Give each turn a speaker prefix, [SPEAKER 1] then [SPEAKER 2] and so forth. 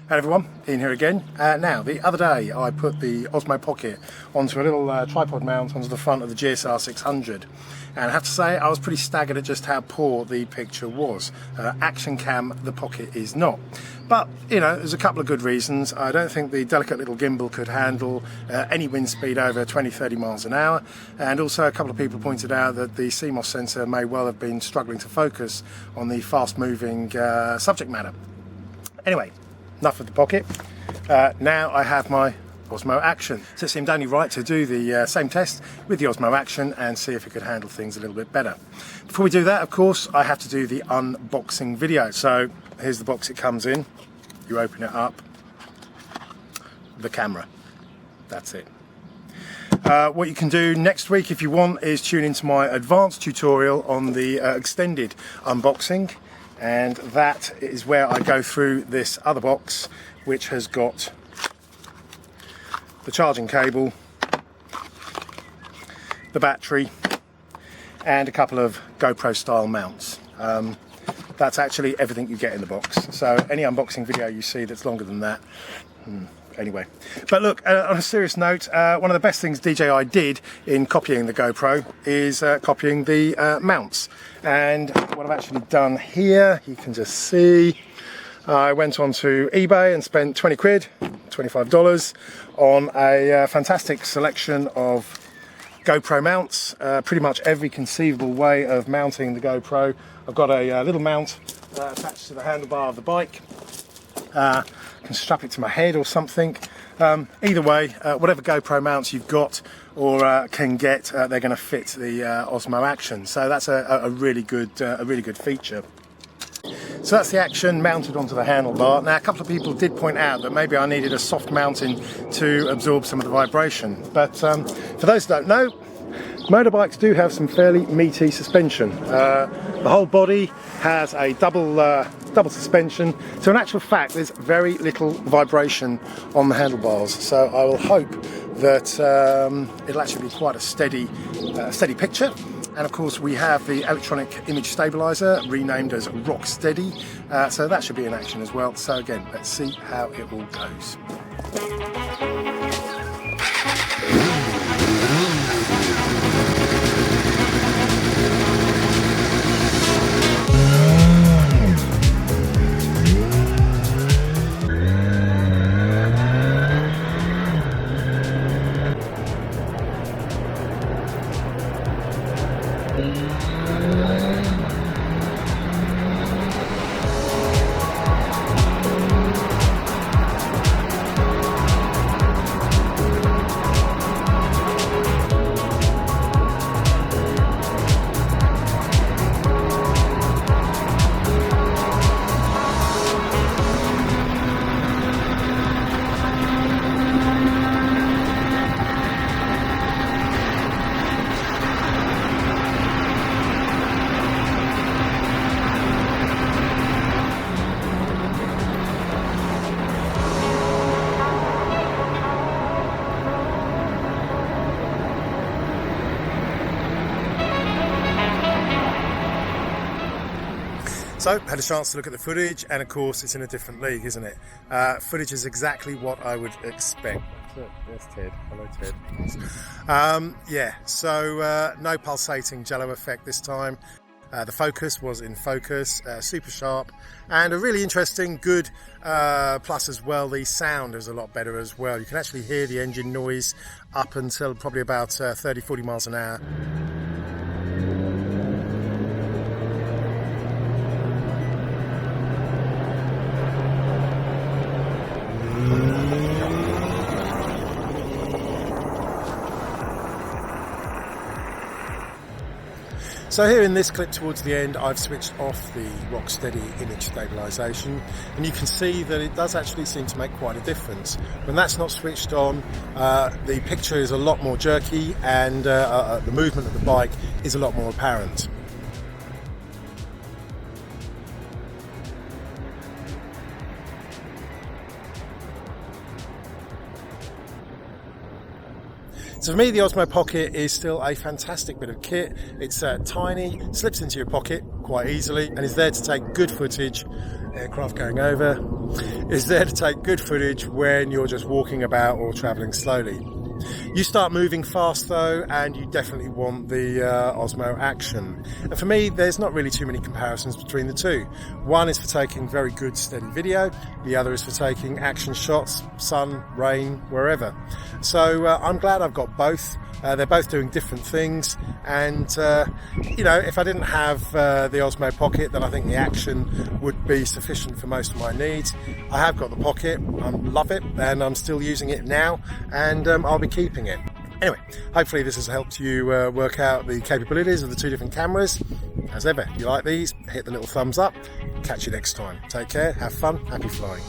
[SPEAKER 1] Hello everyone, Ian here again. Now, the other day I put the Osmo Pocket onto a little tripod mount onto the front of the GSR 600, and I have to say I was pretty staggered at just how poor the picture was. Action cam, the Pocket is not. But, you know, there's a couple of good reasons. I don't think the delicate little gimbal could handle any wind speed over 20-30 miles an hour, and also a couple of people pointed out that the CMOS sensor may well have been struggling to focus on the fast-moving subject matter. Anyway, enough of the Pocket. Now I have my Osmo Action. So it seemed only right to do the same test with the Osmo Action and see if it could handle things a little bit better. Before we do that, of course, I have to do the unboxing video. So here's the box it comes in. You open it up. The camera. That's it. What you can do next week if you want is tune into my advanced tutorial on the extended unboxing. And that is where I go through this other box, which has got the charging cable, the battery, and a couple of GoPro style mounts. That's actually everything you get in the box. So any unboxing video you see that's longer than that, anyway. But look, on a serious note, one of the best things DJI did in copying the GoPro is copying the mounts. And what I've actually done here, you can just see, I went onto eBay and spent 20 quid, $25 on a fantastic selection of GoPro mounts, pretty much every conceivable way of mounting the GoPro. I've got a little mount attached to the handlebar of the bike. I can strap it to my head or something. Either way, whatever GoPro mounts you've got or can get, they're going to fit the Osmo Action. So that's a really good feature. So that's the Action mounted onto the handlebar. Now, a couple of people did point out that maybe I needed a soft mounting to absorb some of the vibration. But for those who don't know, motorbikes do have some fairly meaty suspension. The whole body has a double suspension, so in actual fact there's very little vibration on the handlebars, so I will hope that it'll actually be quite a steady picture. And of course we have the electronic image stabilizer renamed as RockSteady, so that should be in action as well. So again, let's see how it all goes. So, had a chance to look at the footage, and of course it's in a different league, isn't it? Footage is exactly what I would expect. There's Ted. Hello, Ted. Yeah, so no pulsating jello effect this time. The focus was in focus, super sharp, and a really interesting, good plus as well, the sound is a lot better as well. You can actually hear the engine noise up until probably about 30-40 miles an hour. So here in this clip towards the end, I've switched off the RockSteady image stabilization, and you can see that it does actually seem to make quite a difference. When that's not switched on, the picture is a lot more jerky, and the movement of the bike is a lot more apparent. So for me, the Osmo Pocket is still a fantastic bit of kit. It's tiny, slips into your pocket quite easily, and is there to take good footage, aircraft going over. is there to take good footage when you're just walking about or traveling slowly. You start moving fast though, and you definitely want the Osmo Action. And for me, there's not really too many comparisons between the two. One is for taking very good steady video, the other is for taking action shots, sun, rain, wherever. So I'm glad I've got both. They're both doing different things, and you know, if I didn't have the Osmo Pocket, then I think the Action would be sufficient for most of my needs. I have got the Pocket, I love it, and I'm still using it now, and I'll be keeping it. Anyway, hopefully this has helped you work out the capabilities of the two different cameras. As ever, if you like these, hit the little thumbs up. Catch you next time. Take care, have fun, happy flying.